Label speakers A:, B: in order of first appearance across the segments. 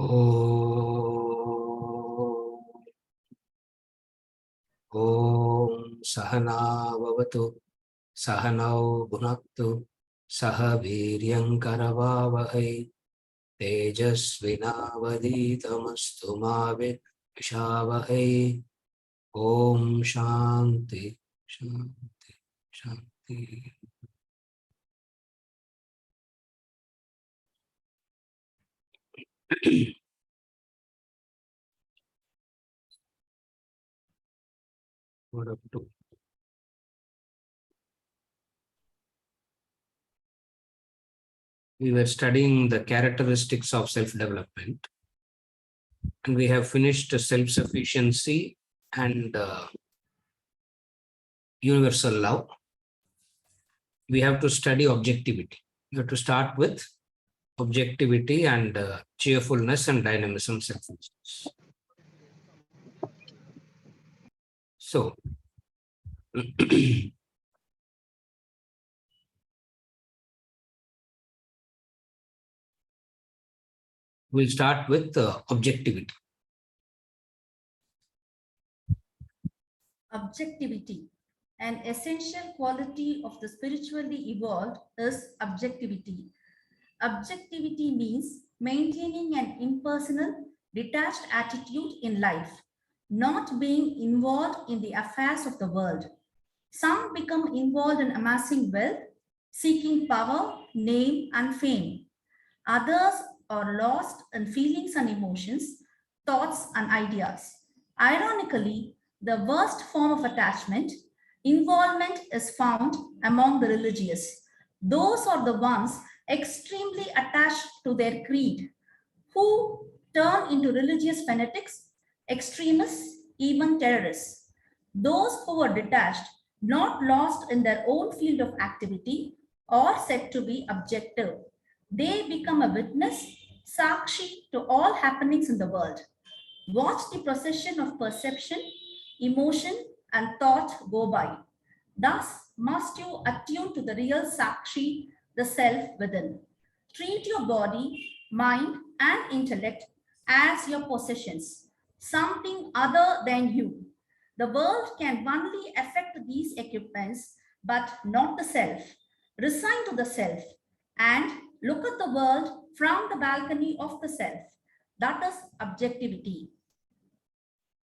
A: Om Sahana Vavatu Sahanau Bhunaktu Saha Viryam Karavavahai Tejasvinavaditamastu ma Vishawahai. Om Shanti Shanti Shanti. What up to? We were studying the characteristics of self-development, and we have finished self-sufficiency and universal love. We have to study objectivity. We have to start with objectivity and cheerfulness and dynamism, selflessness. So, we'll start with objectivity.
B: Objectivity. An essential quality of the spiritually evolved is objectivity. Objectivity means maintaining an impersonal, detached attitude in life, not being involved in the affairs of the world. Some become involved in amassing wealth, seeking power, name, and fame. Others are lost in feelings and emotions, thoughts and ideas. Ironically, the worst form of attachment, involvement, is found among the religious. Those are the ones extremely attached to their creed, who turn into religious fanatics, extremists, even terrorists. Those who are detached, not lost in their own field of activity, are said to be objective. They become a witness, sakshi, to all happenings in the world. Watch the procession of perception, emotion, and thought go by. Thus must you attune to the real sakshi, the self within. Treat your body, mind, and intellect as your possessions, something other than you. The world can only affect these equipments, but not the self. Resign to the self and look at the world from the balcony of the self. That is objectivity.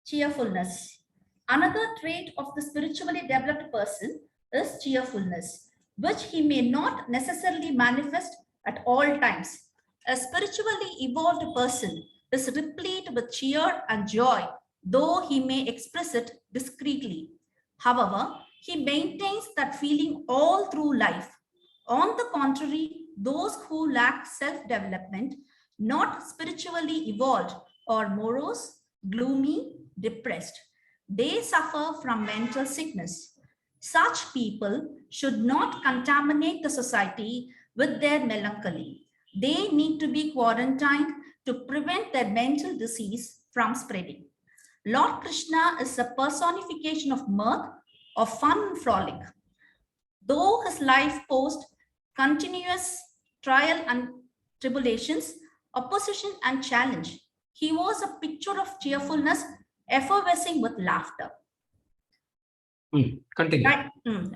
B: Cheerfulness. Another trait of the spiritually developed person is cheerfulness, which he may not necessarily manifest at all times. A spiritually evolved person is replete with cheer and joy, though he may express it discreetly. However, he maintains that feeling all through life. On the contrary, those who lack self-development, not spiritually evolved, are morose, gloomy, depressed. They suffer from mental sickness. Such people should not contaminate the society with their melancholy. They need to be quarantined to prevent their mental disease from spreading. Lord Krishna is a personification of mirth, of fun and frolic. Though his life posed continuous trial and tribulations, opposition and challenge, he was a picture of cheerfulness, effervescing with laughter.
A: Continue.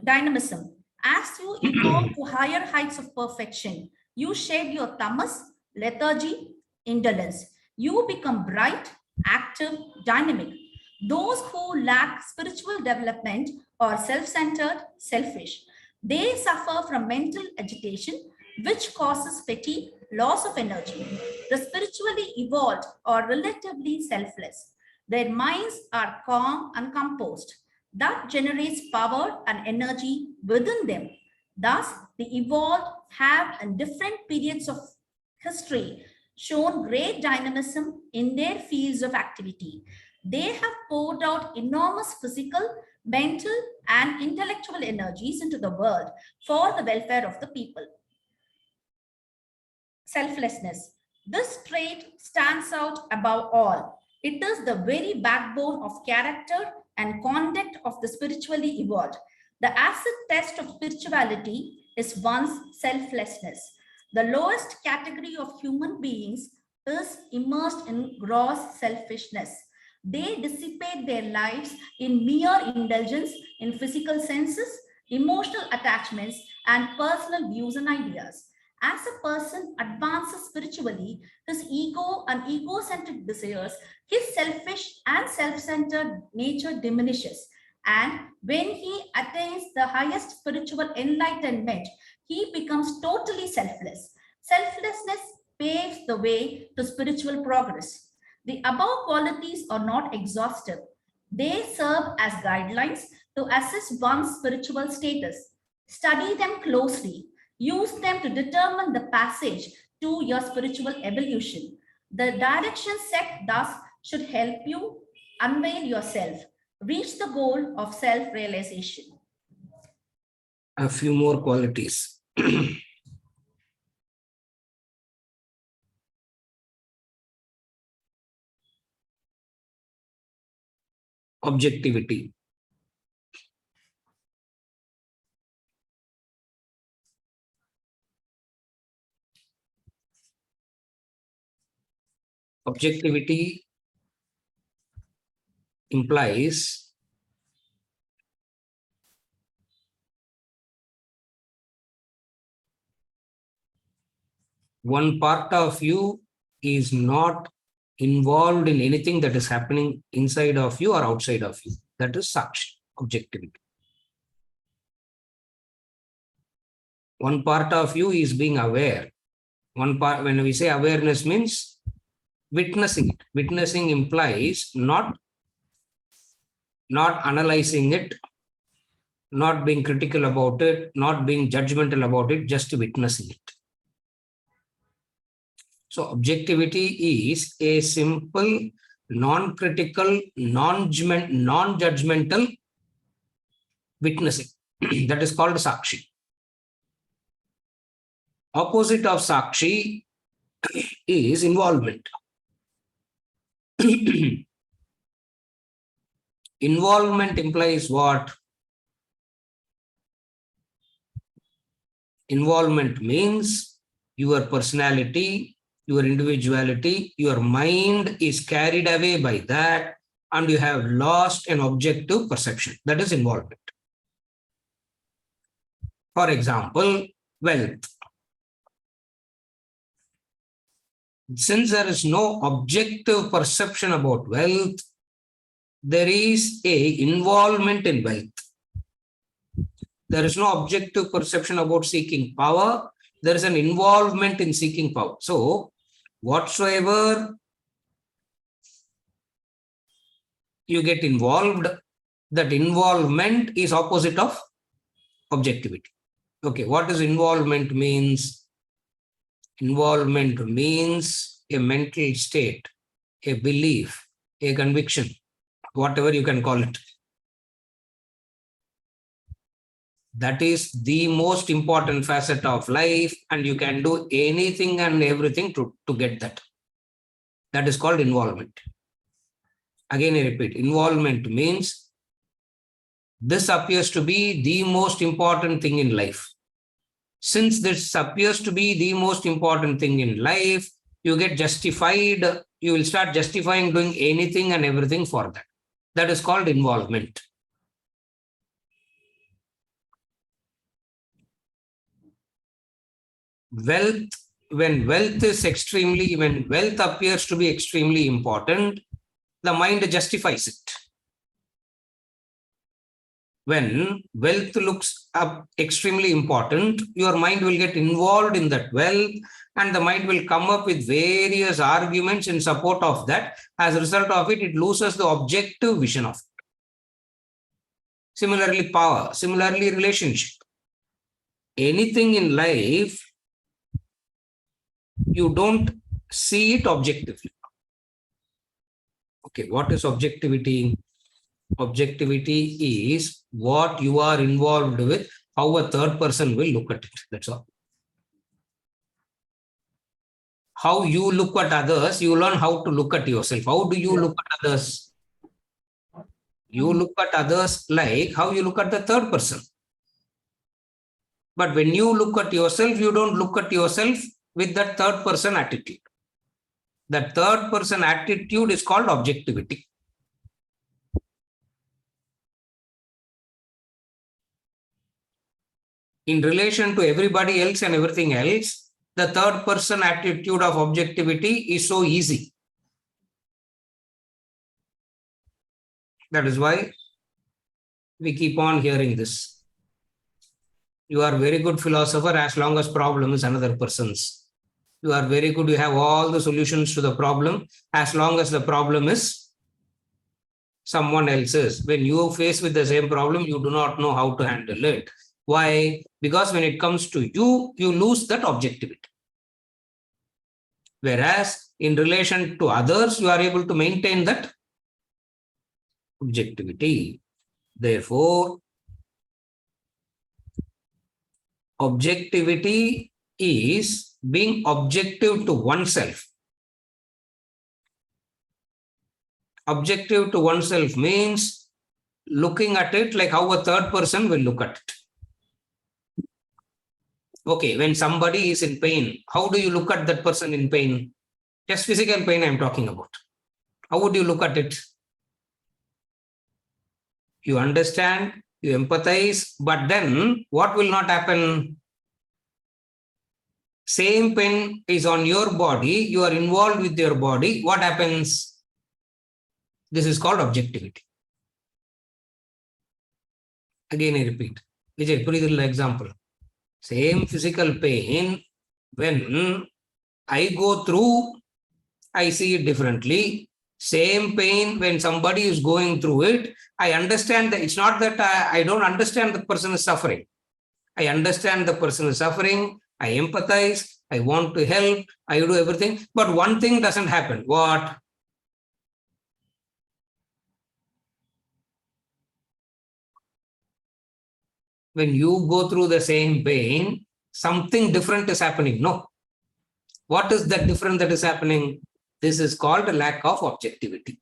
B: Dynamism. As you evolve to higher heights of perfection, you shed your tamas, lethargy, indolence. You become bright, active, dynamic. Those who lack spiritual development are self-centered, selfish. They suffer from mental agitation, which causes fatigue, loss of energy. The spiritually evolved are relatively selfless. Their minds are calm and composed. That generates power and energy within them. Thus, the evolved have in different periods of history shown great dynamism in their fields of activity. They have poured out enormous physical, mental, and intellectual energies into the world for the welfare of the people. Selflessness. This trait stands out above all. It is the very backbone of character and conduct of the spiritually evolved. The acid test of spirituality is one's selflessness. The lowest category of human beings is immersed in gross selfishness. They dissipate their lives in mere indulgence in physical senses, emotional attachments, and personal views and ideas. As a person advances spiritually, his ego and egocentric desires, his selfish and self-centered nature diminishes. And when he attains the highest spiritual enlightenment, he becomes totally selfless. Selflessness paves the way to spiritual progress. The above qualities are not exhaustive. They serve as guidelines to assess one's spiritual status. Study them closely. Use them to determine the passage to your spiritual evolution. The direction set thus should help you unveil yourself, reach the goal of self-realization.
A: A few more qualities. Objectivity. Objectivity implies one part of you is not involved in anything that is happening inside of you or outside of you. That is Sakshi, objectivity. One part of you is being aware. One part, when we say awareness, means witnessing it. Witnessing implies not analyzing it, not being critical about it, not being judgmental about it, just witnessing it. So objectivity is a simple, non-critical, non-judgmental witnessing. That is called Sakshi. Opposite of Sakshi is involvement. Involvement implies what? Involvement means your personality, your individuality, your mind is carried away by that, and you have lost an objective perception. That is involvement. For example, wealth. Since there is no objective perception about wealth, there is a involvement in wealth. There is no objective perception about seeking power. There is an involvement in seeking power. So, whatsoever you get involved, that involvement is opposite of objectivity. Okay, what does involvement means? Involvement means a mental state, a belief, a conviction, whatever you can call it. That is the most important facet of life, and you can do anything and everything to get that. That is called involvement. Again, I repeat, involvement means this appears to be the most important thing in life. Since this appears to be the most important thing in life, you get justified, you will start justifying doing anything and everything for that. That is called involvement. Wealth, when wealth appears to be extremely important, the mind justifies it. When wealth looks up extremely important, your mind will get involved in that wealth, and the mind will come up with various arguments in support of that. As a result of it, it loses the objective vision of it. Similarly, power, similarly, relationship. Anything in life, you don't see it objectively. Okay, what is objectivity? Objectivity is what you are involved with, how a third person will look at it. That's all. How you look at others, you learn how to look at yourself. How do you look at others? You look at others like how you look at the third person. But when you look at yourself, you don't look at yourself with that third person attitude. That third person attitude is called objectivity. In relation to everybody else and everything else, the third person attitude of objectivity is so easy. That is why we keep on hearing this. You are very good philosopher as long as problem is another person's. You are very good, you have all the solutions to the problem as long as the problem is someone else's. When you face with the same problem, you do not know how to handle it. Why? Because when it comes to you, you lose that objectivity. Whereas in relation to others, you are able to maintain that objectivity. Therefore, objectivity is being objective to oneself. Objective to oneself means looking at it like how a third person will look at it. Okay, when somebody is in pain, how do you look at that person in pain? Just physical pain I'm talking about. How would you look at it? You understand, you empathize, but then what will not happen? Same pain is on your body, you are involved with your body. What happens? This is called objectivity. Again, I repeat. Vijay, put example. Same physical pain, when I go through, I see it differently. Same pain, when somebody is going through it, I understand that it's not that I don't understand the person is suffering. I understand the person is suffering. I empathize. I want to help. I do everything. But one thing doesn't happen. What? When you go through the same pain, something different is happening. No. What is that different that is happening? This is called a lack of objectivity.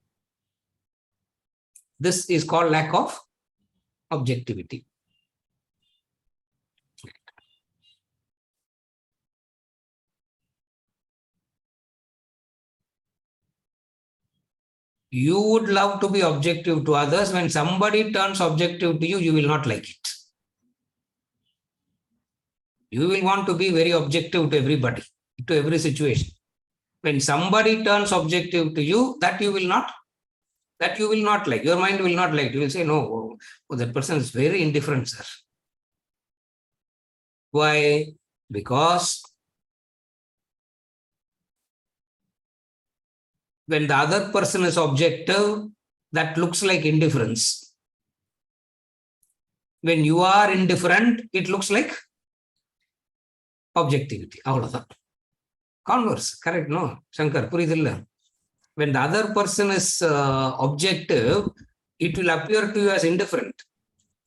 A: This is called lack of objectivity. You would love to be objective to others. When somebody turns objective to you, you will not like it. You will want to be very objective to everybody, to every situation. When somebody turns objective to you, that you will not like. Your mind will not like. You will say, no, that person is very indifferent, sir. Why? Because when the other person is objective, that looks like indifference. When you are indifferent, it looks like objectivity. Converse, correct? No, Shankar, puridilla. When the other person is objective, it will appear to you as indifferent.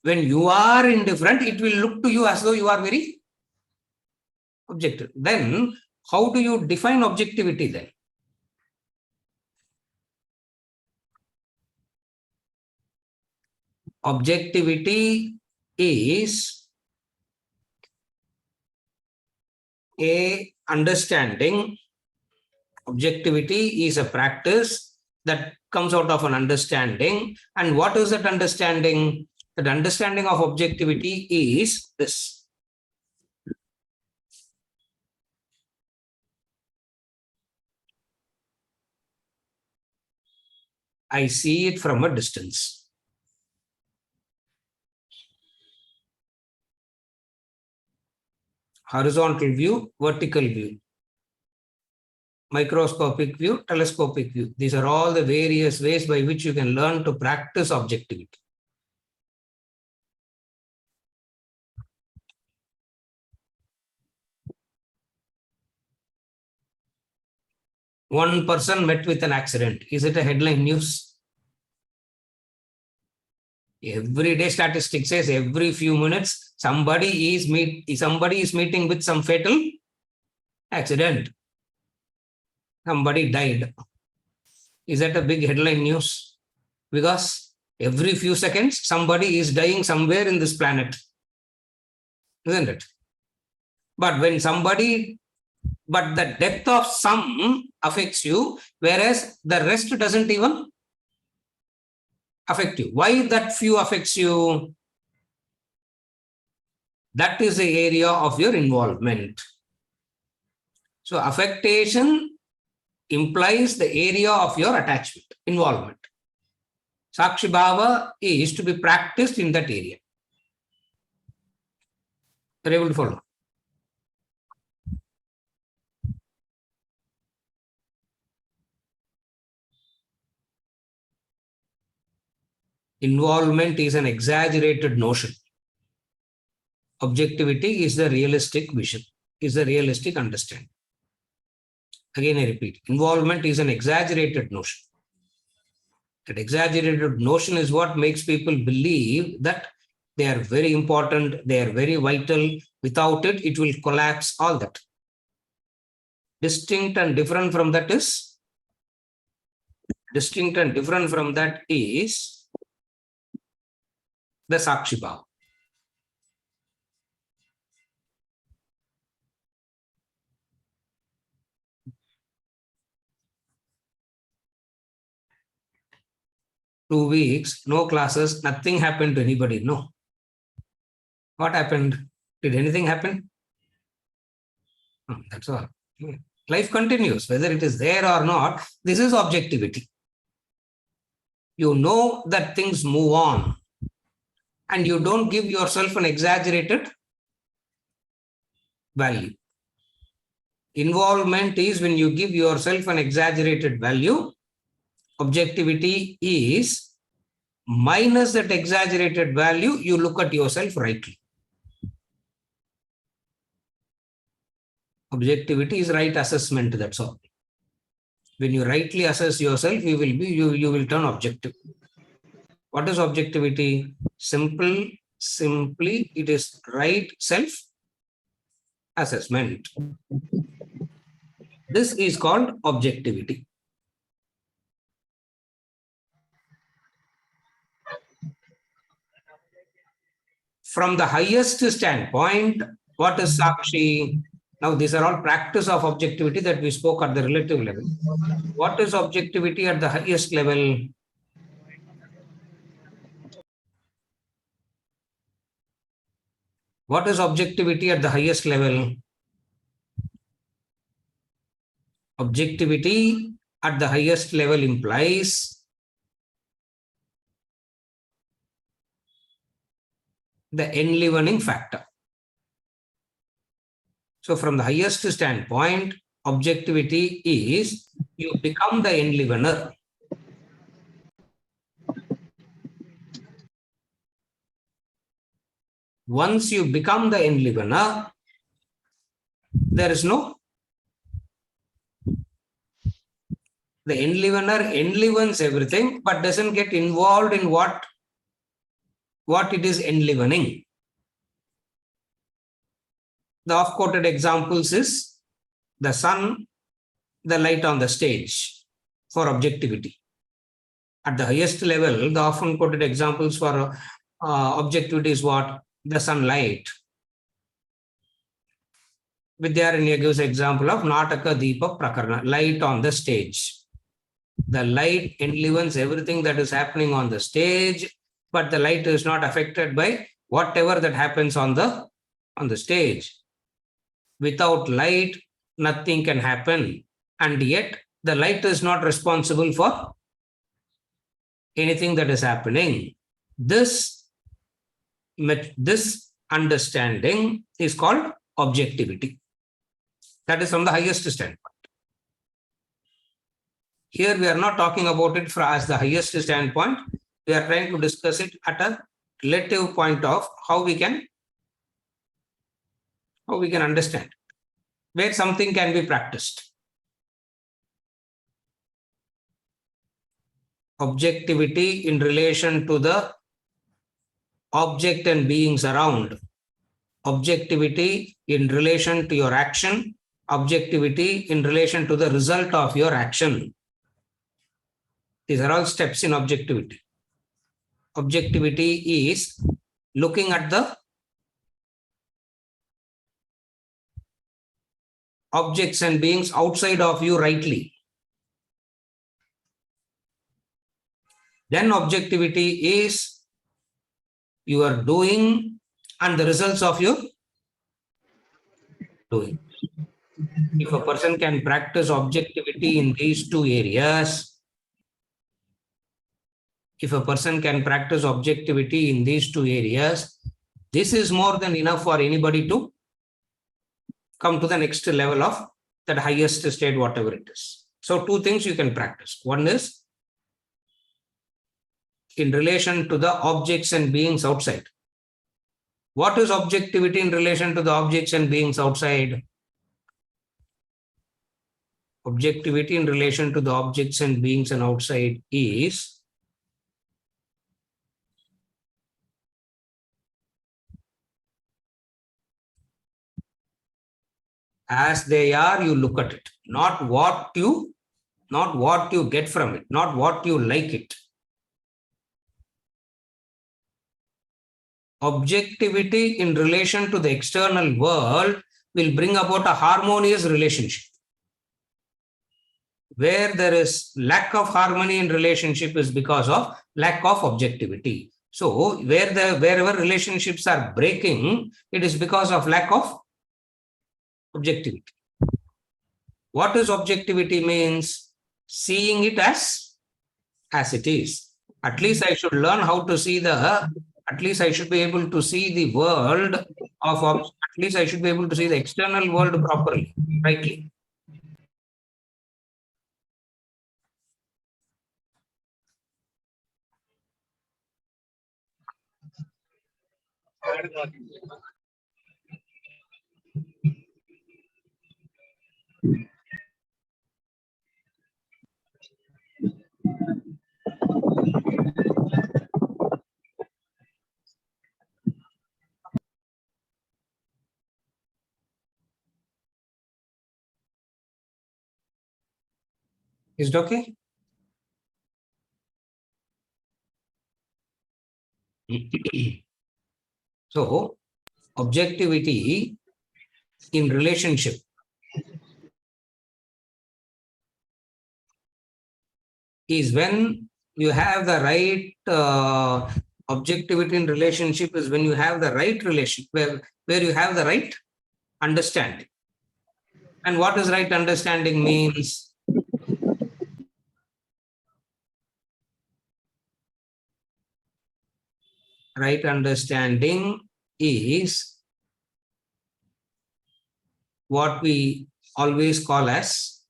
A: When you are indifferent, it will look to you as though you are very objective. Then, how do you define objectivity then? Objectivity is a understanding. Objectivity is a practice that comes out of an understanding. And what is that understanding? That understanding of objectivity is this. I see it from a distance. Horizontal view, vertical view, microscopic view, telescopic view. These are all the various ways by which you can learn to practice objectivity. One person met with an accident. Is it a headline news? Every day statistics says every few minutes somebody is meeting with some fatal accident. Somebody died. Is that a big headline news? Because every few seconds somebody is dying somewhere in this planet. Isn't it? But when somebody but the depth of some affects you, whereas the rest doesn't even affect you. Why that few affects you? That is the area of your involvement. So affectation implies the area of your attachment, involvement. Sakshi Bhava is to be practiced in that area. Are you able to follow? Involvement is an exaggerated notion. Objectivity is the realistic vision, is the realistic understanding. Again, I repeat, involvement is an exaggerated notion. That exaggerated notion is what makes people believe that they are very important, they are very vital. Without it, it will collapse all that. Distinct and different from that is the Sakshi Bhava. Two weeks, no classes, nothing happened to anybody. No. What happened? Did anything happen? No, that's all. Life continues, whether it is there or not. This is objectivity. You know that things move on, and you don't give yourself an exaggerated value. Involvement is when you give yourself an exaggerated value. Objectivity is minus that exaggerated value, you look at yourself rightly. Objectivity is right assessment, that's all. When you rightly assess yourself, you will turn objective. What is objectivity? Simply, it is right self-assessment. This is called objectivity. From the highest standpoint, what is Sakshi? Now, these are all practice of objectivity that we spoke at the relative level. What is objectivity at the highest level? What is objectivity at the highest level? Objectivity at the highest level implies the enlivening factor. So from the highest standpoint, objectivity is you become the enlivener. Once you become the enlivener, there is no. The enlivener enlivens everything, but doesn't get involved in what it is enlivening. The oft-quoted examples is the sun, the light on the stage for objectivity. At the highest level, the often quoted examples for objectivity is what? The sunlight. Vidyaranya gives example of Nataka Deepa Prakarana, light on the stage. The light enlivens everything that is happening on the stage, but the light is not affected by whatever that happens on the stage. Without light, nothing can happen. And yet, the light is not responsible for anything that is happening. This understanding is called objectivity. That is from the highest standpoint. Here we are not talking about it as the highest standpoint. We are trying to discuss it at a relative point of how we can understand where something can be practiced. Objectivity in relation to the object and beings around. Objectivity in relation to your action. Objectivity in relation to the result of your action. These are all steps in objectivity. Objectivity is looking at the objects and beings outside of you rightly. Then objectivity is your doing and the results of your doing. If a person can practice objectivity in these two areas, this is more than enough for anybody to come to the next level of that highest state, whatever it is. So two things you can practice. One is in relation to the objects and beings outside. What is objectivity in relation to the objects and beings outside? Objectivity in relation to the objects and beings and outside is as they are, you look at it, not what you get from it, not what you like it. Objectivity in relation to the external world will bring about a harmonious relationship. Where there is lack of harmony in relationship is because of lack of objectivity. So wherever relationships are breaking, it is because of lack of objectivity. What is objectivity means? Seeing it as it is. At least I should learn how to see at least I should be able to see the world at least I should be able to see the external world properly, rightly. Is it okay? So, objectivity in relationship is when you have the right objectivity in relationship is when you have the right relationship where you have the right understanding. And what is right understanding means? Right understanding is what we always call as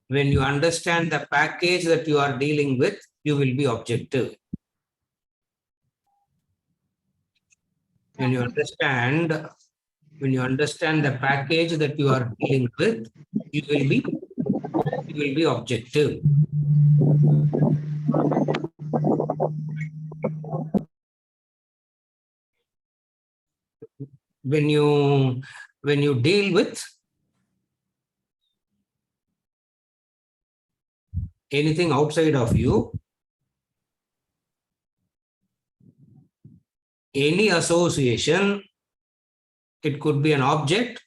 A: when you understand the package that you are dealing with, you will be objective. When you understand the package that you are dealing with, you will be objective. When you deal with anything outside of you, any association, it could be an object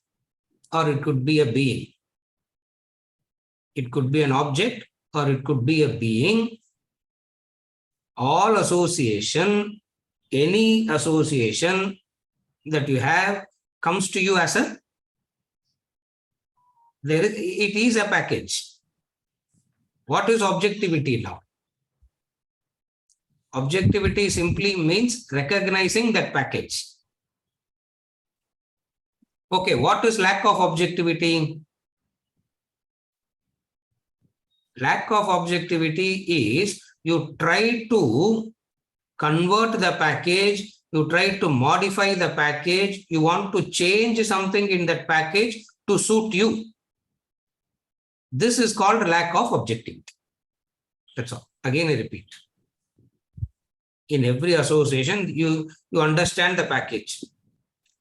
A: or it could be a being. It could be an object or it could be a being. All association, any association that you have comes to you as it is a package. What is objectivity now? Objectivity simply means recognizing that package. Okay, what is lack of objectivity? Lack of objectivity is you try to convert the package, you try to modify the package, you want to change something in that package to suit you. This is called lack of objectivity. That's all. Again, I repeat. In every association, you understand the package.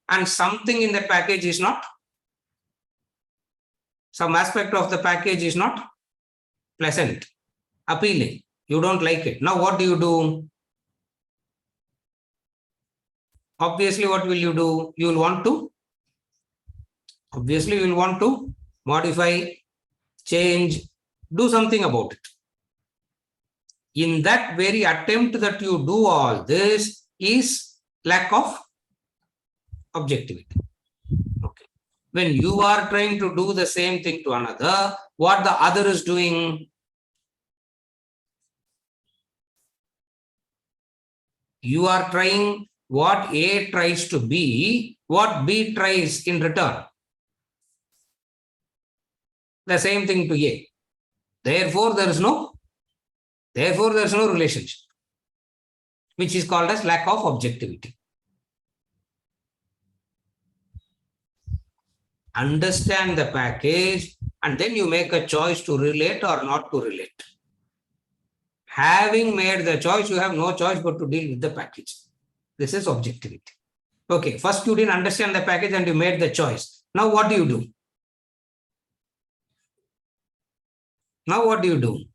A: And something in the package is not, some aspect of the package is not pleasant, appealing. You don't like it. Now what do? obviously what will you do? You will want to, obviously you will want to modify, change, do something about it. In that very attempt that you do all this is lack of objectivity. Okay. When you are trying to do the same thing to another, what the other is doing, you are trying what A tries to be, what B tries in return. The same thing to A. Therefore, there is no relationship, which is called as lack of objectivity. Understand the package, and then you make a choice to relate or not to relate. Having made the choice, you have no choice but to deal with the package. This is objectivity. Okay, first you didn't understand the package and you made the choice. Now what do you do? Now what do you do?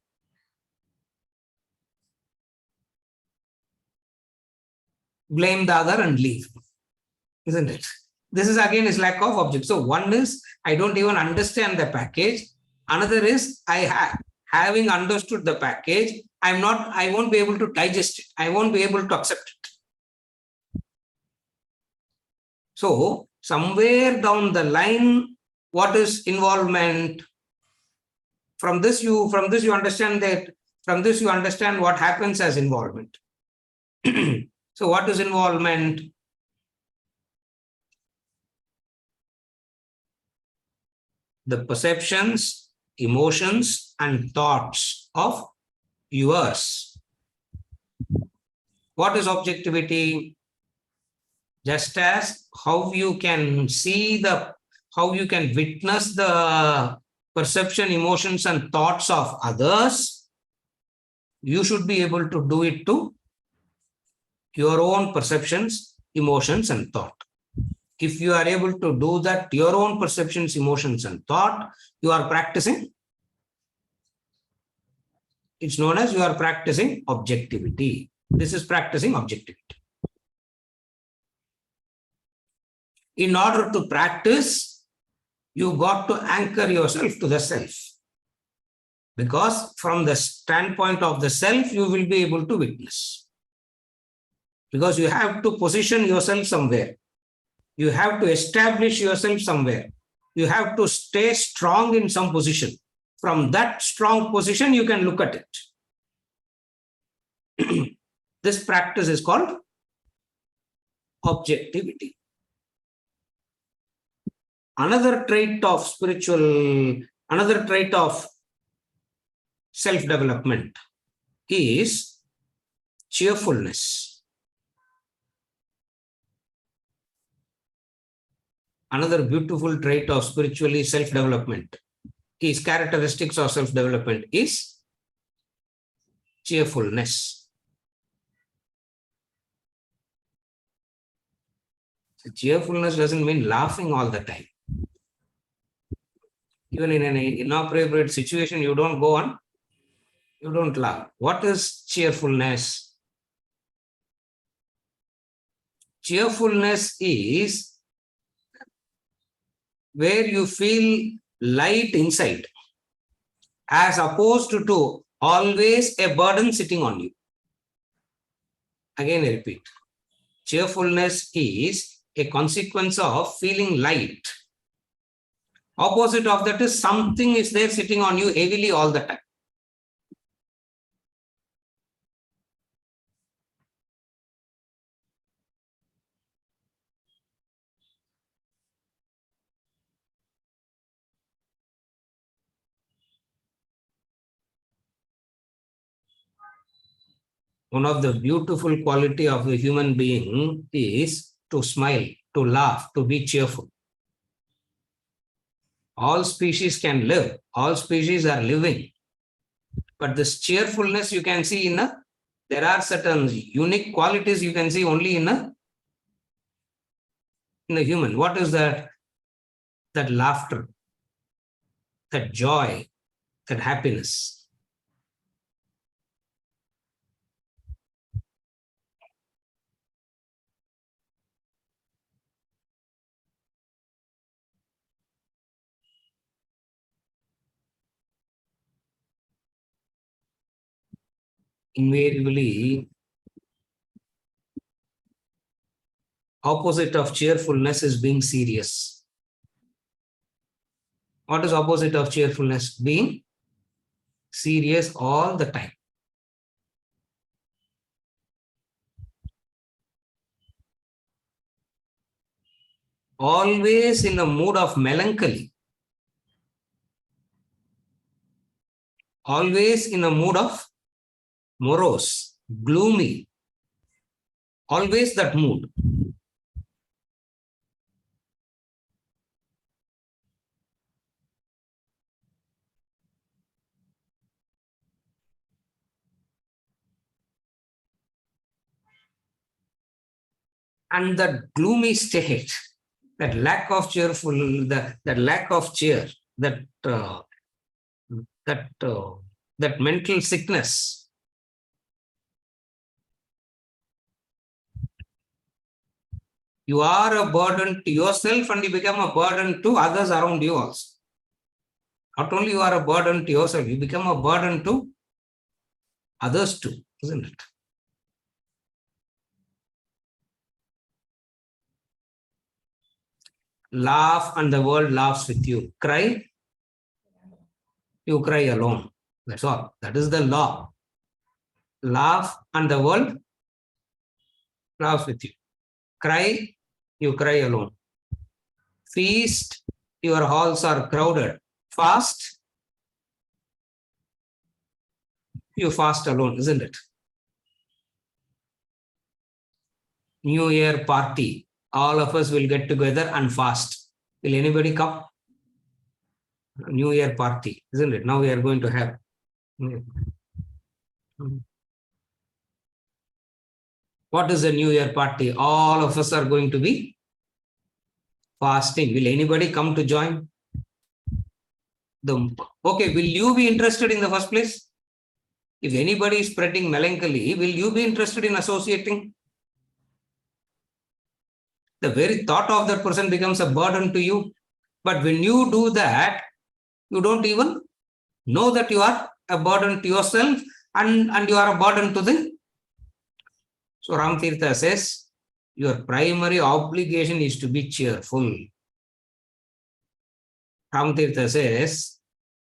A: Blame the other and leave, isn't it? This is again is lack of object. So one is I don't even understand the package. Another is having understood the package, I won't be able to digest it. I won't be able to accept it. So somewhere down the line, what is involvement? From this you understand what happens as involvement. So what is involvement? The perceptions, emotions, and thoughts of yours. What is objectivity? Just as how you can witness the perception, emotions, and thoughts of others, you should be able to do it to your own perceptions, emotions, and thought. If you are able to do that, your own perceptions, emotions, and thought, you are practicing. It's known as you are practicing objectivity. This is practicing objectivity. In order to practice, you got to anchor yourself to the self. Because from the standpoint of the self, you will be able to witness. Because you have to position yourself somewhere. You have to establish yourself somewhere. You have to stay strong in some position. From that strong position, you can look at it. This practice is called objectivity. Another trait of self-development is cheerfulness. Another beautiful trait of spiritually self-development is characteristics of self-development is cheerfulness. So cheerfulness doesn't mean laughing all the time. Even in an inappropriate situation, you don't go on, you don't laugh. What is cheerfulness? Cheerfulness is where you feel light inside, as opposed to always a burden sitting on you. Again, I repeat. Cheerfulness is a consequence of feeling light. Opposite of that is something is there sitting on you heavily all the time. One of the beautiful quality of a human being is to smile, to laugh, to be cheerful. All species can live. All species are living. But this cheerfulness you can see there are certain unique qualities you can see only in a human. What is that? That laughter, that joy, that happiness. invariably, opposite of cheerfulness is being serious. What is opposite of cheerfulness? Being serious all the time. Always in a mood of melancholy. Always in a mood of morose, gloomy. Always that mood. And that gloomy state, that lack of that lack of cheer, that that mental sickness, you are a burden to yourself and you become a burden to others around you also. Not only you are a burden to yourself, you become a burden to others too, isn't it? Laugh and the world laughs with you. Cry, you cry alone. That's all. That is the law. Laugh and the world laughs with you. Cry, you cry alone. Feast, your halls are crowded. Fast, you fast alone, isn't it? New Year party, all of us will get together and fast. Will anybody come? New Year party, isn't it? Now we are going to have. What is a New Year party? All of us are going to be fasting. Will anybody come to join? Okay, will you be interested in the first place? If anybody is spreading melancholy, will you be interested in associating? The very thought of that person becomes a burden to you. But when you do that, you don't even know that you are a burden to yourself and you are a burden to the. So Ramtirtha says, your primary obligation is to be cheerful. Ramtirtha says,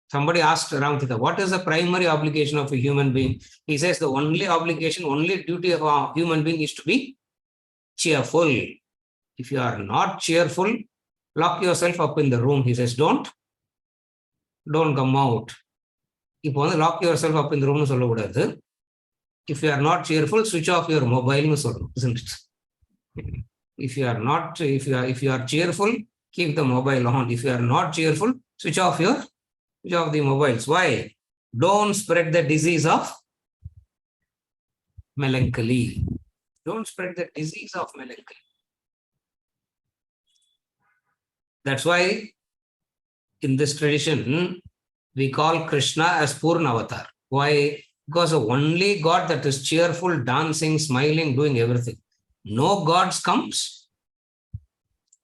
A: somebody asked Ramtirtha, what is the primary obligation of a human being? He says the only obligation, only duty of a human being is to be cheerful. If you are not cheerful, lock yourself up in the room. He says, don't come out. If you want to lock yourself up in the room, if you are not cheerful, switch off your mobile, isn't it? If you are cheerful, keep the mobile on. If you are not cheerful, switch off the mobiles. Why? Don't spread the disease of melancholy. Don't spread the disease of melancholy. That's why in this tradition, we call Krishna as Purna Avatar. Why? Because the only God that is cheerful, dancing, smiling, doing everything. No gods comes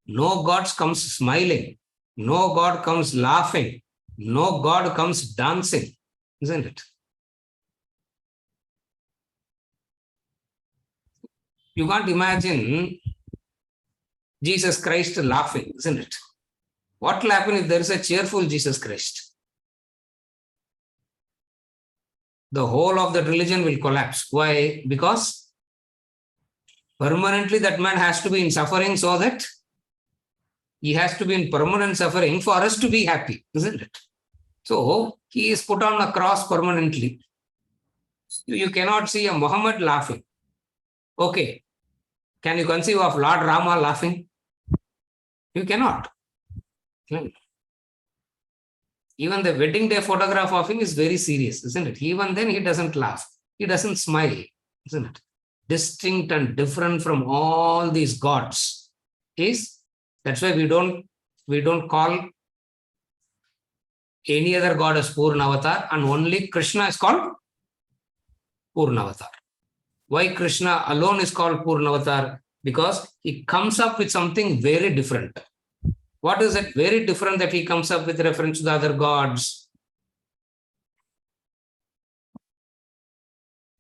A: smiling. No God comes laughing. No God comes dancing, isn't it? You can't imagine Jesus Christ laughing, isn't it? What will happen if there is a cheerful Jesus Christ? The whole of that religion will collapse. Why? Because permanently that man has to be in suffering so that he has to be in permanent suffering for us to be happy, isn't it? So he is put on a cross permanently. You cannot see a Muhammad laughing. Okay. Can you conceive of Lord Rama laughing? You cannot. Even the wedding day photograph of him is very serious, isn't it? Even then he doesn't laugh. He doesn't smile, isn't it? Distinct and different from all these gods. That's why we don't call any other god as Purna Avatar, and only Krishna is called Purna Avatar. Why Krishna alone is called Purna Avatar? Because he comes up with something very different. What is it very different that he comes up with reference to the other gods?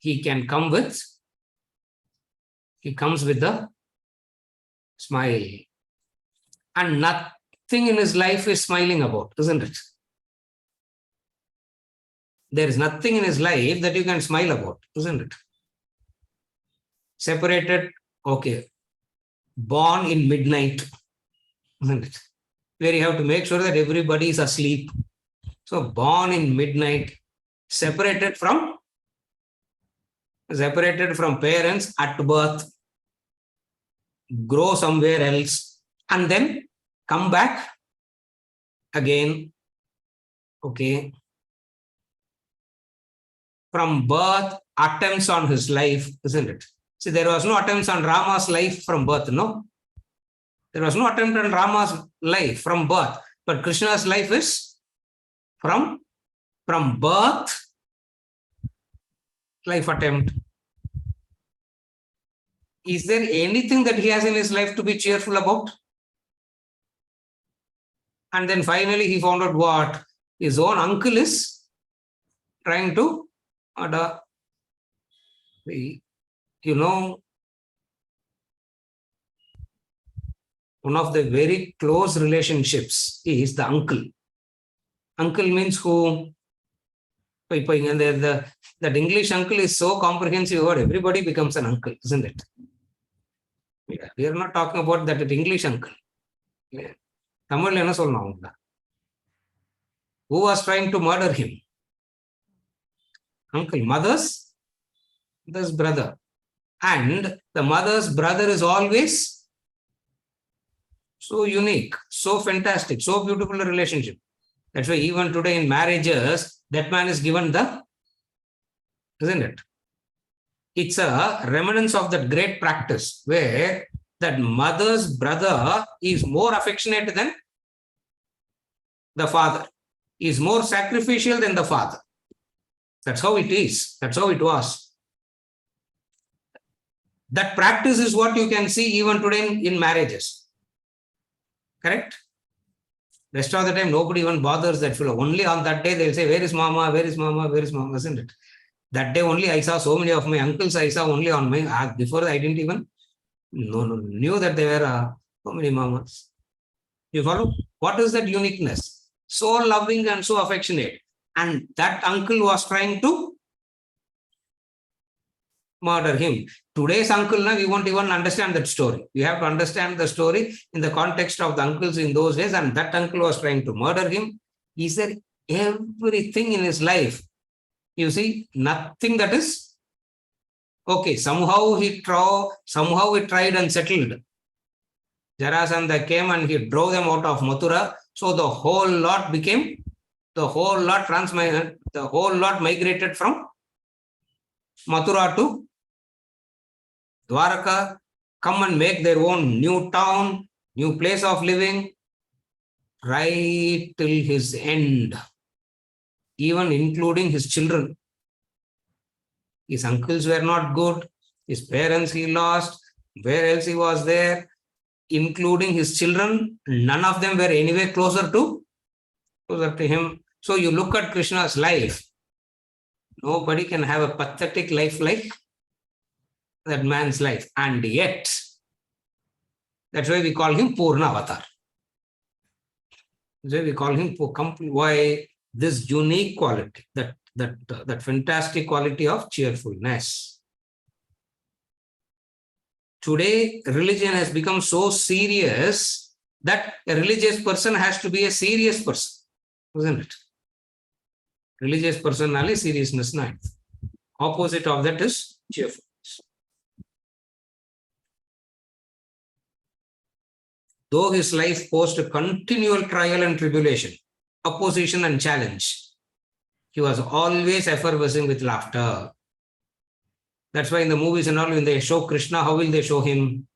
A: he comes with the smile. And nothing in his life is smiling about, isn't it? There is nothing in his life that you can smile about, isn't it? Separated, okay. Born in midnight, isn't it? Where you have to make sure that everybody is asleep. So born in midnight, separated from parents at birth, grow somewhere else, and then come back again. Okay. From birth, attempts on his life, isn't it? See, there was no attempts on Rama's life from birth, no? There was no attempt on Rama's life from birth, but Krishna's life is from birth, life attempt. Is there anything that he has in his life to be cheerful about? And then finally he found out what? His own uncle is trying to one of the very close relationships is the uncle. Uncle means who? That English uncle is so comprehensive word, everybody becomes an uncle, isn't it? Yeah, we are not talking about that English uncle. Yeah. Who was trying to murder him? Uncle, mother's brother. And the mother's brother is always so unique, so fantastic, so beautiful a relationship. That's why even today in marriages, that man is given isn't it? It's a remnants of that great practice where that mother's brother is more affectionate than the father, is more sacrificial than the father. That's how it is. That's how it was. That practice is what you can see even today in marriages. Correct? Rest of the time, nobody even bothers that fellow. Only on that day, they'll say, where is mama? Where is mama? Where is mama? Isn't it? That day only, I saw so many of my uncles. I saw only on my, before I didn't even knew that there were so many mamas. You follow? What is that uniqueness? So loving and so affectionate. And that uncle was trying to murder him. Today's uncle, now we won't even understand that story. We have to understand the story in the context of the uncles in those days, and that uncle was trying to murder him. Is there everything in his life? You see, nothing that is okay. Somehow he tried and settled. Jarasandha came and he drove them out of Mathura. So the whole lot migrated from Mathura to Dwaraka, come and make their own new town, new place of living, right till his end, even including his children. His uncles were not good, his parents he lost, where else he was there, including his children, none of them were anyway closer to him. So you look at Krishna's life, nobody can have a pathetic life like that man's life. And yet, that's why we call him Purna Avatar. That's why we call him why this unique quality, that fantastic quality of cheerfulness. Today, religion has become so serious that a religious person has to be a serious person, isn't it? Religious personality, seriousness, not. Opposite of that is cheerfulness. Though his life posed a continual trial and tribulation, opposition and challenge, he was always effervescing with laughter. That's why in the movies and all, when they show Krishna, how will they show him?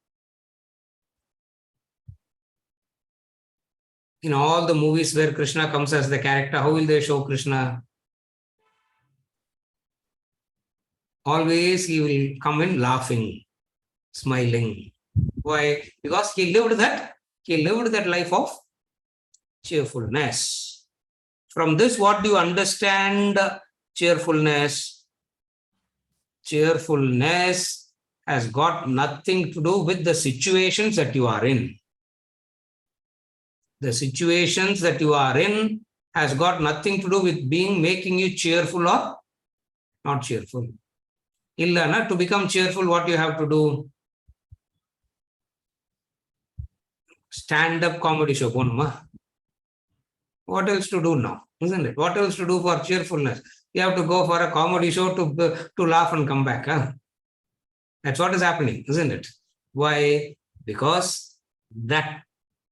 A: In all the movies where Krishna comes as the character, how will they show Krishna? Always he will come in laughing, smiling. Why? Because he lived that life of cheerfulness. From this, what do you understand cheerfulness? Cheerfulness has got nothing to do with the situations that you are in. The situations that you are in has got nothing to do with making you cheerful or not cheerful. Illana, to become cheerful, what you have to do? Stand-up comedy show. What else to do now? Isn't it? What else to do for cheerfulness? You have to go for a comedy show to laugh and come back. Huh? That's what is happening, isn't it? Why? Because that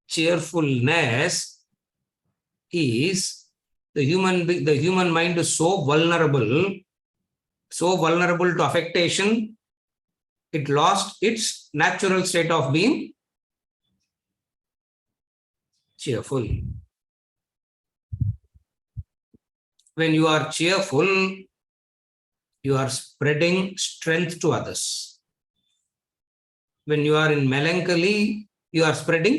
A: cheerfulness is the human mind is so vulnerable to affectation. It lost its natural state of being cheerful. When you are cheerful, you are spreading strength to others. When you are in melancholy, you are spreading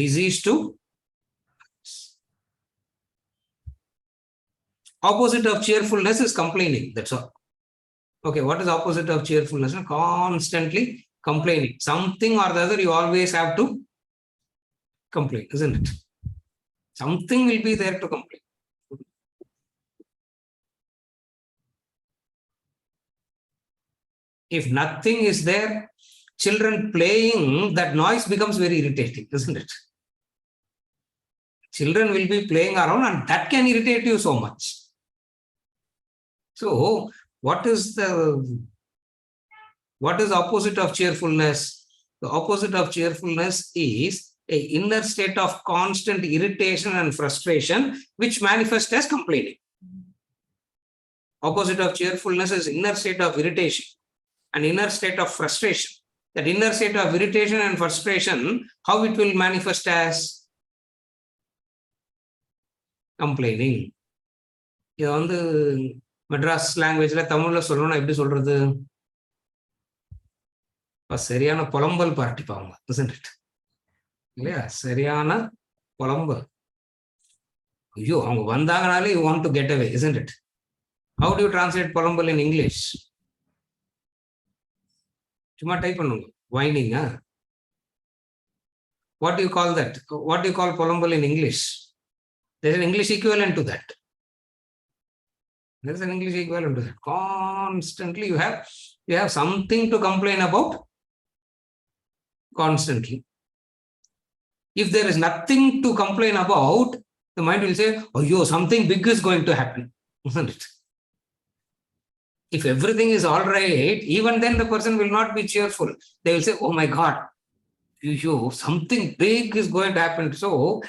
A: disease to others. Opposite of cheerfulness is complaining. That's all. Okay, what is opposite of cheerfulness? Constantly complaining. Something or the other, you always have to complain, isn't it? Something will be there to complain. If nothing is there, children playing, that noise becomes very irritating, isn't it? Children will be playing around and that can irritate you so much. So, what is opposite of cheerfulness? The opposite of cheerfulness is an inner state of constant irritation and frustration, which manifests as complaining. Opposite of cheerfulness is inner state of irritation, an inner state of frustration. That inner state of irritation and frustration, how it will manifest as complaining. இது வந்து மெட்ராஸ் லாங்குவேஜ்ல தமிழ்ல சொல்லணும்னா எப்படி சொல்றது? சரியான புலம்பல் பார்ட்டிப்பாங்க, isn't it? இல்லையா? சரியான புலம்பல். ஐயோ, அவங்க வந்தாங்கனாலே you want to get away, isn't it? How do you translate புலம்பல் in English? சும்மா டைப் பண்ணுங்க. Whining, huh? What do you call that? What do you call புலம்பல் in English? There's an English equivalent to that. There's an English equivalent to that. Constantly you have something to complain about. Constantly. If there is nothing to complain about, the mind will say, oh, yo, something big is going to happen, isn't it? If everything is all right, even then the person will not be cheerful. They will say, oh my God, something big is going to happen. So,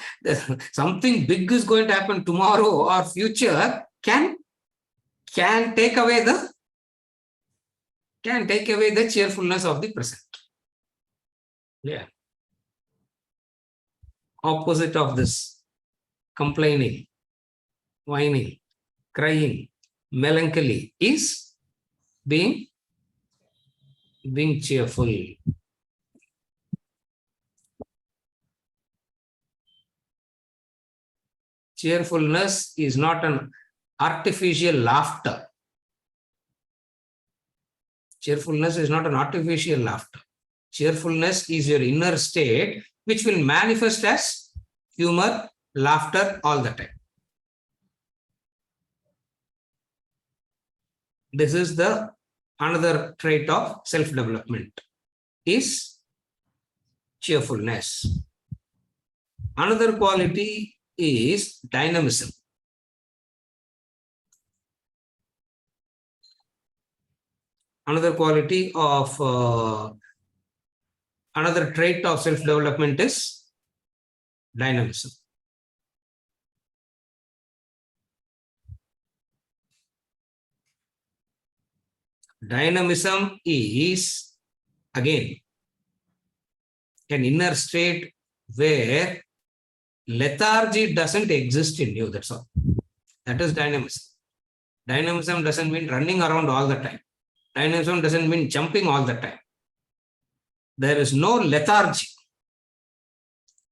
A: something big is going to happen tomorrow or future can take away the cheerfulness of the present. Yeah. Opposite of this, complaining, whining, crying, melancholy is being cheerful. Cheerfulness is not an artificial laughter. Cheerfulness is not an artificial laughter. Cheerfulness is your inner state, which will manifest as humor, laughter all the time. This is the another trait of self-development, is cheerfulness. Another quality is dynamism. Another quality of another trait of self-development is dynamism. Dynamism is, again, an inner state where lethargy doesn't exist in you. That's all. That is dynamism. Dynamism doesn't mean running around all the time. Dynamism doesn't mean jumping all the time. There is no lethargy.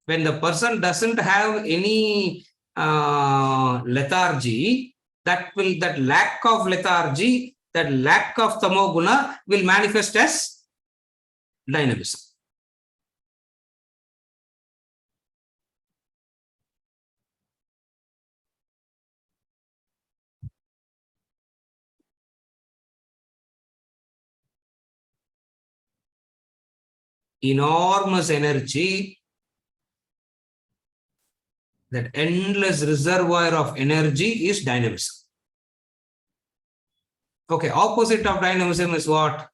A: When the person doesn't have any lethargy, that lack of lethargy, that lack of tamoguna will manifest as dynamism. Enormous energy, that endless reservoir of energy is dynamism. Okay, opposite of dynamism is what?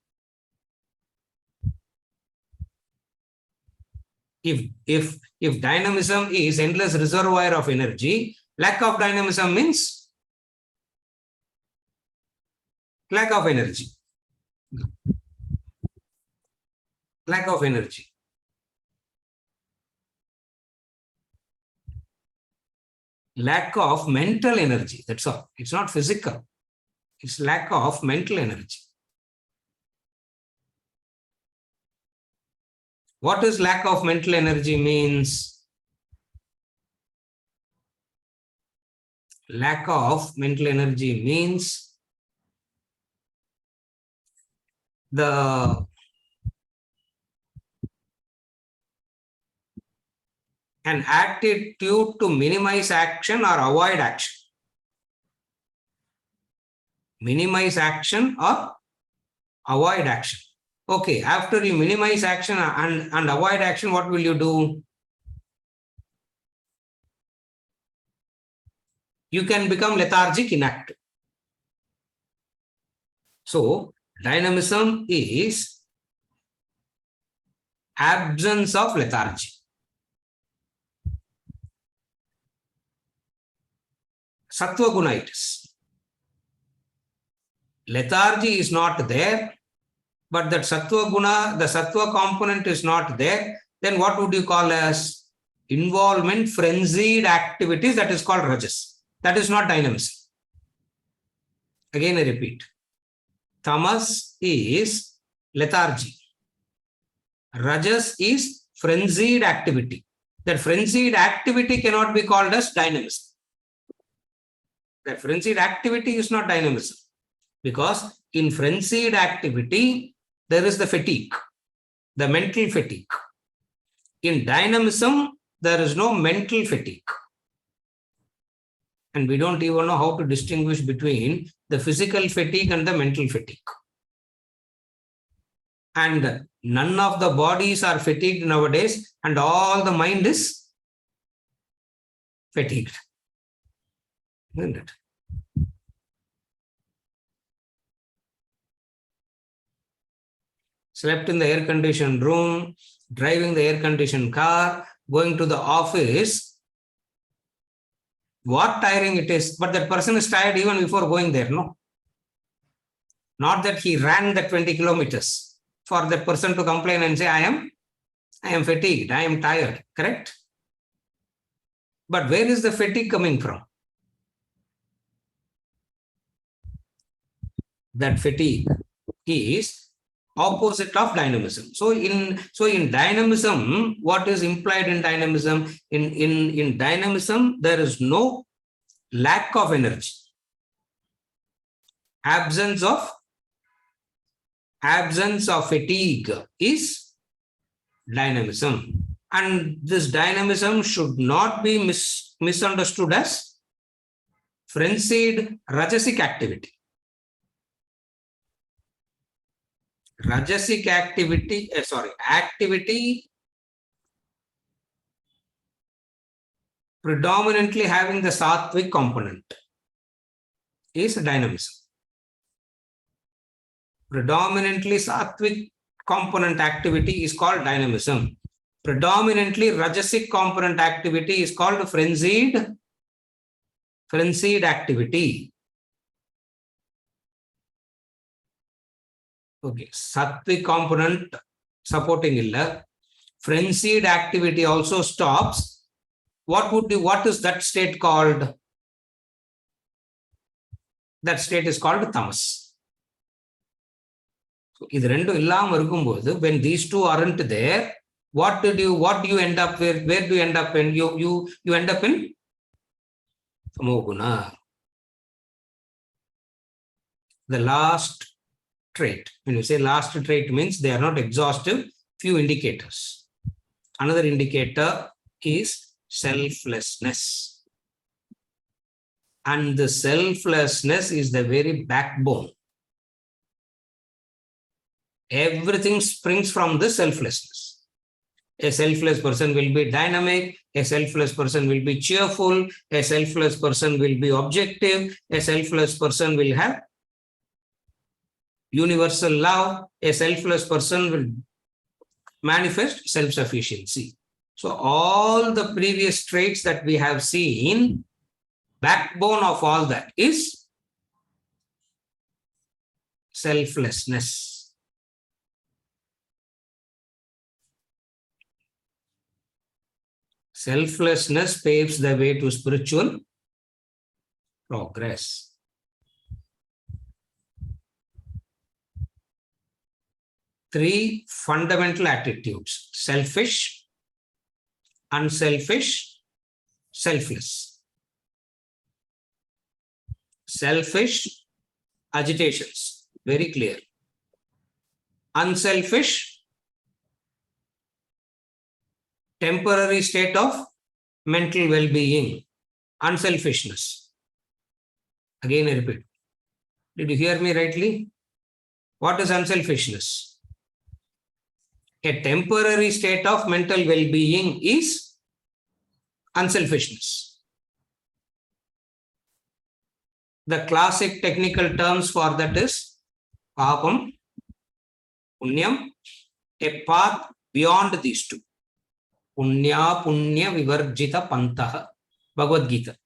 A: If dynamism is endless reservoir of energy, lack of dynamism means lack of energy. Lack of energy. Lack of mental energy. That's all. It's not physical. It's lack of mental energy. What is lack of mental energy means? Lack of mental energy means an attitude to minimize action or avoid action. Minimize action or avoid action. Okay, after you minimize action and avoid action, what will you do? You can become lethargic, inactive. So, dynamism is absence of lethargy. Sattva guna it is. Lethargy is not there, but that sattva guna, the sattva component is not there, then what would you call as involvement, frenzied activities? That is called rajas. That is not dynamism. Again, I repeat. Tamas is lethargy. Rajas is frenzied activity. That frenzied activity cannot be called as dynamism. That frenzied activity is not dynamism. Because in frenzied activity, there is the fatigue, the mental fatigue. In dynamism, there is no mental fatigue. And we don't even know how to distinguish between the physical fatigue and the mental fatigue. And none of the bodies are fatigued nowadays, and all the mind is fatigued. Isn't it? Slept in the air-conditioned room, driving the air-conditioned car, going to the office. What tiring it is, but that person is tired even before going there, no? Not that he ran the 20 kilometers for that person to complain and say, I am fatigued, I am tired, correct? But where is the fatigue coming from? That fatigue is opposite of dynamism. So in dynamism, what is implied in dynamism? In dynamism, there is no lack of energy. Absence of fatigue is dynamism. And this dynamism should not be misunderstood as frenzied rajasic activity. Rajasic activity, activity predominantly having the sattvic component is dynamism. Predominantly sattvic component activity is called dynamism. Predominantly rajasic component activity is called frenzied activity. Okay, sattvic component supporting illa. Frenzied activity also stops. What is that state called? That state is called tamas. So, when these two aren't there, what do you end up with? Where do you end up in? You end up in tamoguna. the last trait. When you say last trait means they are not exhaustive, few indicators. Another indicator is selflessness. And the selflessness is the very backbone. Everything springs from the selflessness. A selfless person will be dynamic, a selfless person will be cheerful, a selfless person will be objective, a selfless person will have universal love, a selfless person will manifest self-sufficiency. So all the previous traits that we have seen, backbone of all that is selflessness. Selflessness paves the way to spiritual progress. Three fundamental attitudes: selfish, unselfish, selfless. Selfish, agitations, very clear. Unselfish, temporary state of mental well-being, unselfishness. Again, I repeat. Did you hear me rightly? What is unselfishness? A temporary state of mental well-being is unselfishness. The classic technical terms for that is papam, punyam, a path beyond these two. Punya punya vivarjita pantaha. Bhagavad Gita.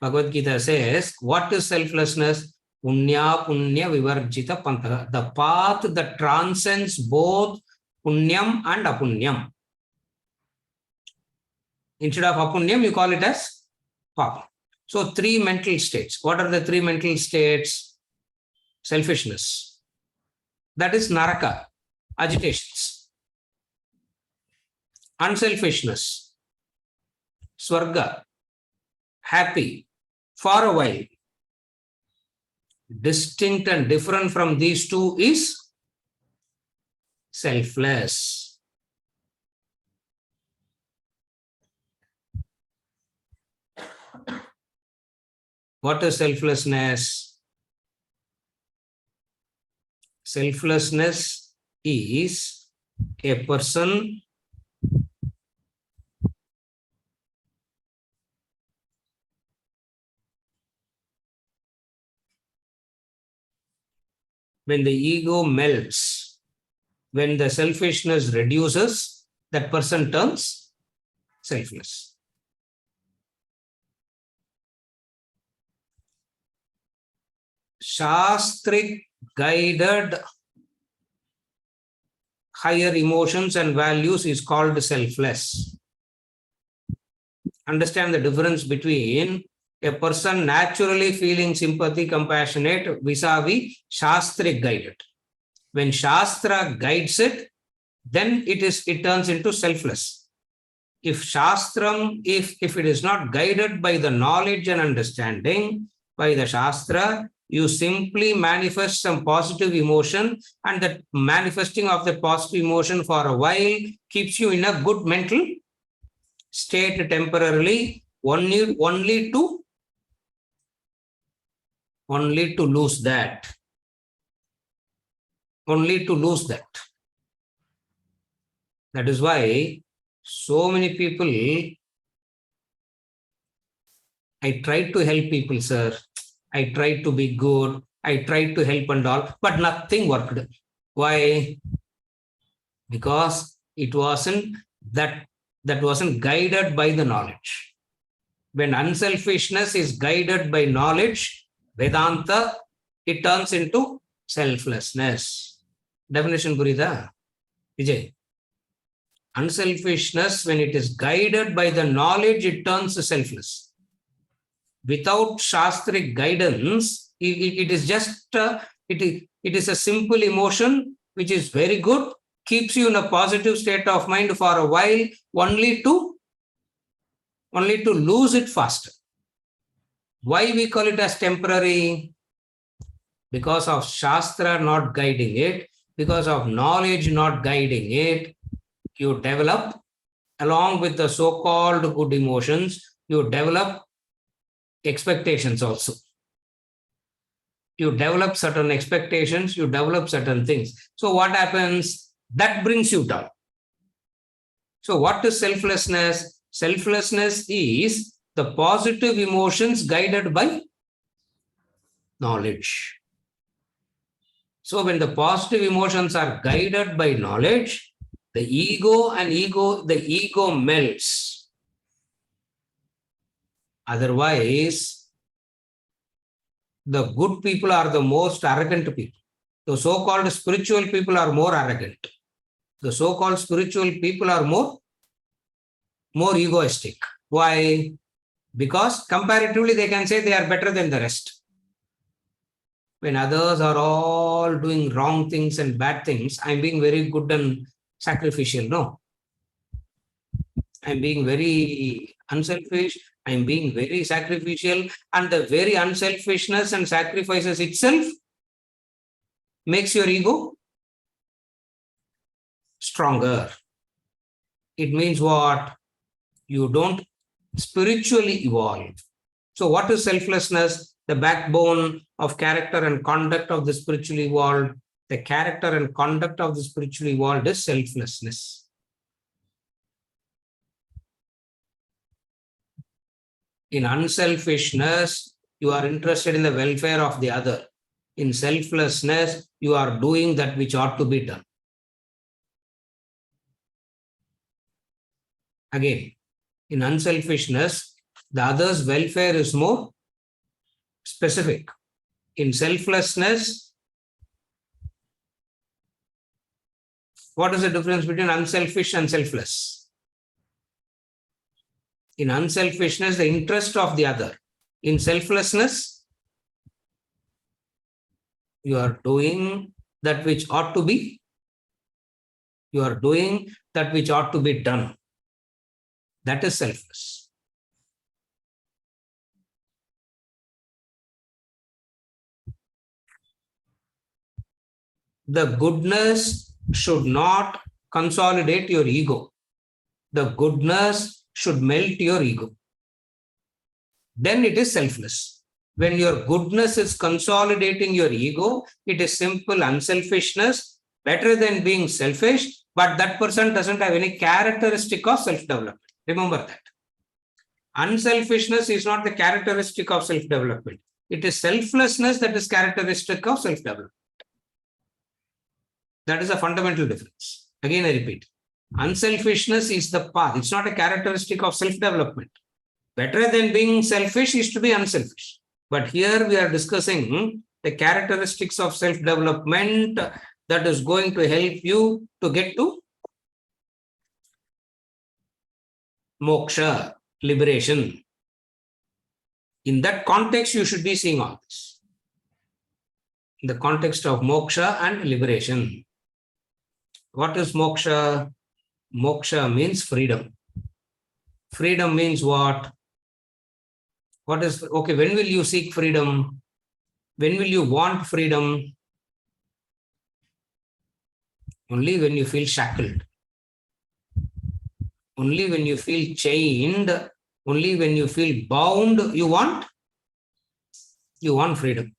A: Bhagavad Gita says, what is selflessness? Punya punya vivarjita pantaha. The path that transcends both punyam and apunyam. Instead of apunyam, you call it as papam. So three mental states. What are the three mental states? Selfishness. That is naraka, agitations. Unselfishness. Swarga, happy, for a while. Distinct and different from these two is selfless. What is selflessness? Selflessness is a person when the ego melts, when the selfishness reduces, that person turns selfless. Shastric guided higher emotions and values is called selfless. Understand the difference between a person naturally feeling sympathy, compassionate vis-a-vis Shastric guided. When Shastra guides it, then it turns into selfless. If Shastram, if it is not guided by the knowledge and understanding, by the Shastra, you simply manifest some positive emotion, and that manifesting of the positive emotion for a while keeps you in a good mental state temporarily, only to lose that. Only to lose that. That is why so many people, I try to help people, sir. I tried to be good. I tried to help and all, but nothing worked. Why? Because it wasn't that wasn't guided by the knowledge. When unselfishness is guided by knowledge, Vedanta, it turns into selflessness. Definition Purida? Vijay. Unselfishness, when it is guided by the knowledge, it turns selfless. Without Shastric guidance, it is just, it is a simple emotion, which is very good, keeps you in a positive state of mind for a while, only to lose it faster. Why we call it as temporary? because of Shastra not guiding it, because of knowledge not guiding it, you develop, along with the so-called good emotions, you develop expectations also. You develop certain expectations, you develop certain things. So what happens? That brings you down. So what is selflessness? Selflessness is the positive emotions guided by knowledge. So when the positive emotions are guided by knowledge, the ego melts. Otherwise, the good people are the most arrogant people. The so-called spiritual people are more arrogant. The so-called spiritual people are more egoistic. Why? Because comparatively they can say they are better than the rest. When others are all doing wrong things and bad things, I'm being very good and sacrificial. No. I'm being very unselfish. I'm being very sacrificial. And the very unselfishness and sacrifices itself makes your ego stronger. It means what? You don't spiritually evolve. So what is selflessness? The backbone of character and conduct of the spiritually evolved. The character and conduct of the spiritually evolved is selflessness. In unselfishness, you are interested in the welfare of the other. In selflessness, you are doing that which ought to be done. Again, in unselfishness, the other's welfare is more specific. In selflessness, what is the difference between unselfish and selfless? In unselfishness, the interest of the other. In selflessness, you are doing that which ought to be. You are doing that which ought to be done. That is selfless. The goodness should not consolidate your ego. The goodness should melt your ego. Then it is selfless. When your goodness is consolidating your ego, it is simple unselfishness, better than being selfish, but that person doesn't have any characteristic of self-development. Remember that. Unselfishness is not the characteristic of self-development. It is selflessness that is characteristic of self-development. That is a fundamental difference. Again, I repeat, unselfishness is the path. It's not a characteristic of self-development. Better than being selfish is to be unselfish. But here we are discussing the characteristics of self-development that is going to help you to get to moksha, liberation. In that context, you should be seeing all this. In the context of moksha and liberation. What is moksha? Moksha means freedom. Freedom means what? What is, okay, when will you seek freedom? When will you want freedom? Only when you feel shackled. Only when you feel chained, only when you feel bound, you want freedom.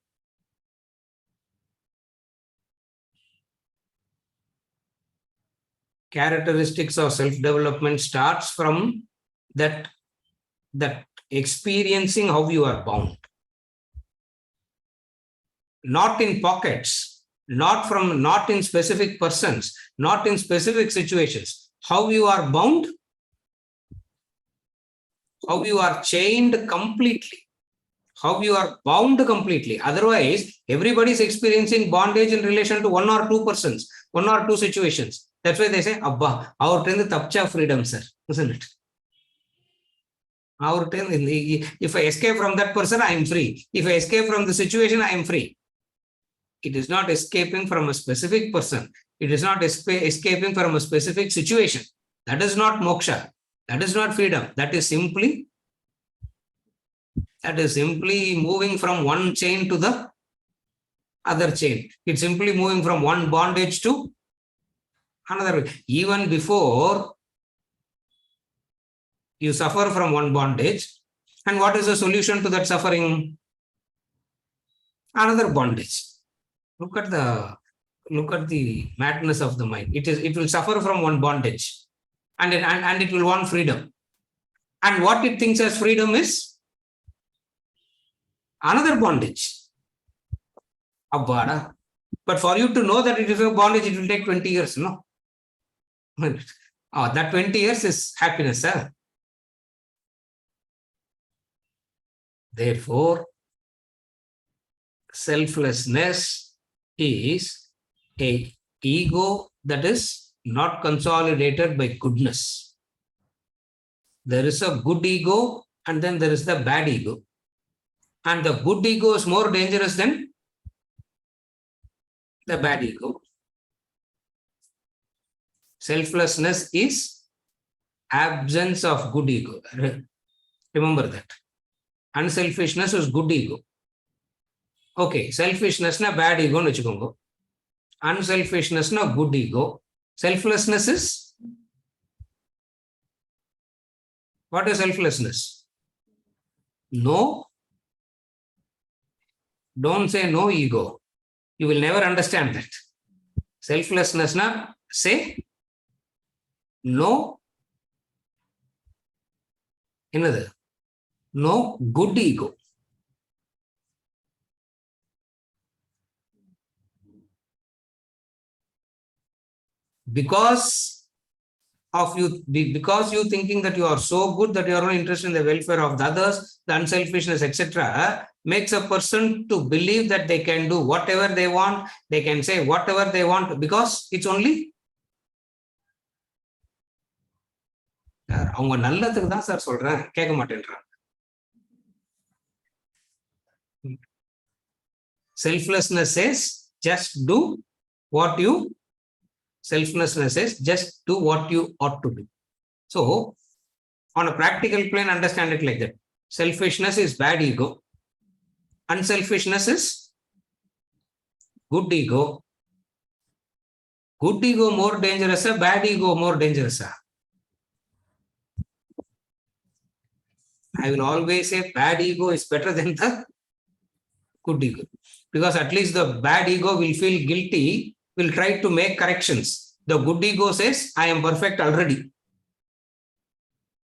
A: Characteristics of self-development starts from that experiencing how you are bound. Not in pockets, not in specific persons, not in specific situations. How you are bound, how you are chained completely, how you are bound completely. Otherwise, everybody is experiencing bondage in relation to one or two persons, one or two situations. That's why they say, Abba, our train the tapcha freedom, sir, isn't it? Our train, if I escape from that person, I am free. If I escape from the situation, I am free. It is not escaping from a specific person. It is not escaping from a specific situation. That is not moksha. That is not freedom. That is simply moving from one chain to the other chain. It's simply moving from one bondage to another. Even before you suffer from one bondage, and what is the solution to that suffering? Another bondage. Look at the madness of the mind. It will suffer from one bondage, and it will want freedom. And what it thinks as freedom is another bondage. But for you to know that it is a bondage, it will take 20 years, no? That 20 years is happiness, sir. Therefore, selflessness is a ego that is not consolidated by goodness. There is a good ego and then there is the bad ego. And the good ego is more dangerous than the bad ego. Selflessness is absence of good ego. Remember that. Unselfishness is good ego. Okay, selfishness na bad ego nu vechukongo. Unselfishness na good ego. Selflessness is, what is selflessness? No. Don't say no ego. You will never understand that. Selflessness na say no. Another. No good ego. Because you thinking that you are so good that you are only interested in the welfare of the others, the unselfishness, etc., makes a person to believe that they can do whatever they want, they can say whatever they want, because it's only அவங்க நல்லதுக்கு தான் sir சொல்றேன், கேட்க மாட்டேன்றாங்க. Selflessness says just do what you selflessness says just do what you ought to do. So on a practical plane, understand it like that. Selfishness is bad ego. Unselfishness is good ego. Good ego more dangerous, bad ego more dangerous. I will always say bad ego is better than the good ego, because at least the bad ego will feel guilty, will try to make corrections. The good ego says, I am perfect already.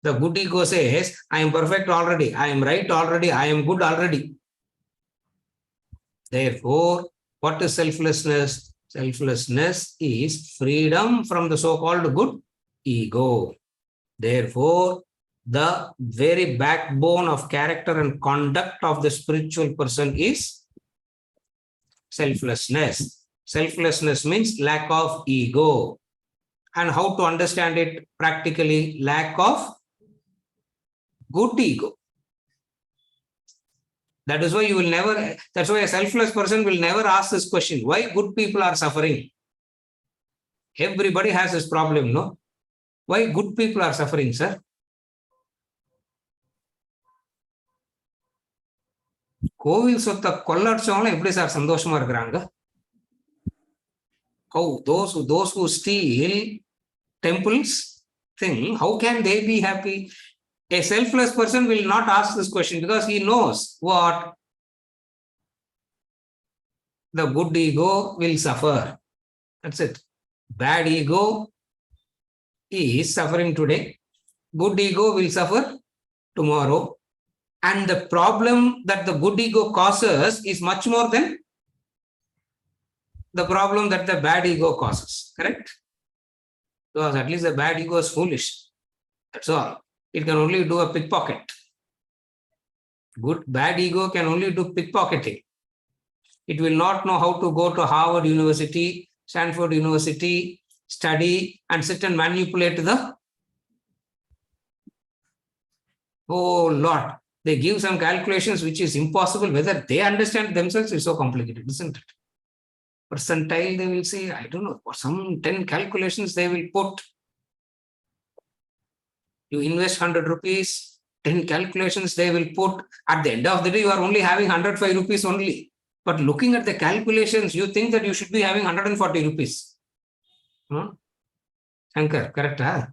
A: The good ego says, I am perfect already, I am right already, I am good already. Therefore, what is selflessness? Selflessness is freedom from the so-called good ego. Therefore, the very backbone of character and conduct of the spiritual person is selflessness. Selflessness means lack of ego. And how to understand it practically? Lack of good ego. That is why you will never, that's why a selfless person will never ask this question, why good people are suffering? Everybody has this problem, no? Why good people are suffering, sir? கோவில் சொத்தை கொள்ளடிச்சவங்களும் எப்படி sir சந்தோஷமா இருக்கிறாங்க? How those who steal temples thing, how can they be happy? A selfless person will not ask this question because he knows what the good ego will suffer. That's it. Bad ego is suffering today. Good ego will suffer tomorrow. And the problem that the good ego causes is much more than the problem that the bad ego causes. Correct? Because at least the bad ego is foolish. That's all. It can only do a pickpocket. Bad ego can only do pickpocketing. It will not know how to go to Harvard University, Stanford University, study and sit and manipulate the whole lot. They give some calculations which is impossible. Whether they understand themselves is so complicated, isn't it? Percentile, they will say, I don't know, some 10 calculations they will put. You invest 100 rupees, 10 calculations they will put. At the end of the day, you are only having 105 rupees only. But looking at the calculations, you think that you should be having 140 rupees. Shankar, correct? Huh?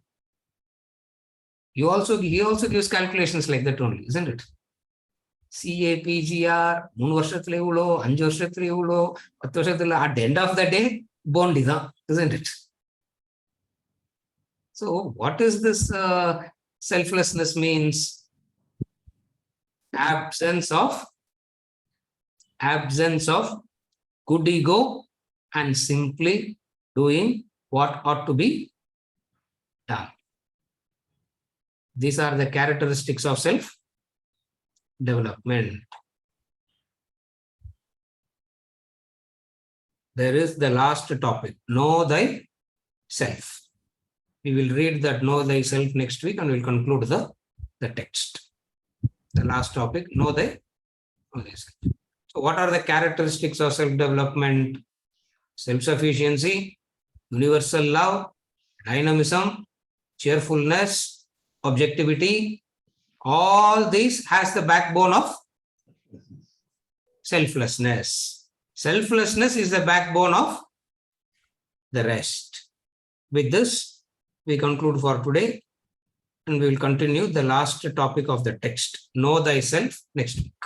A: He also gives calculations like that only, isn't it? CAPGR, 3 வருஷத்துல இவ்வளோ 5 வருஷத்துல இவ்வளோ 10 வருஷத்துல at the end of the day bond இதான், isn't it? So what is this selflessness means? Absence of good ego and simply doing what ought to be done. These are the characteristics of self-development. There is the last topic, know thyself. We will read that know thyself next week and we'll conclude the text. The last topic, know thyself. So what are the characteristics of self-development? Self-sufficiency, universal love, dynamism, cheerfulness, objectivity. All these has the backbone of selflessness. Selflessness is the backbone of the rest. With this, we conclude for today and we will continue the last topic of the text, know thyself, next week.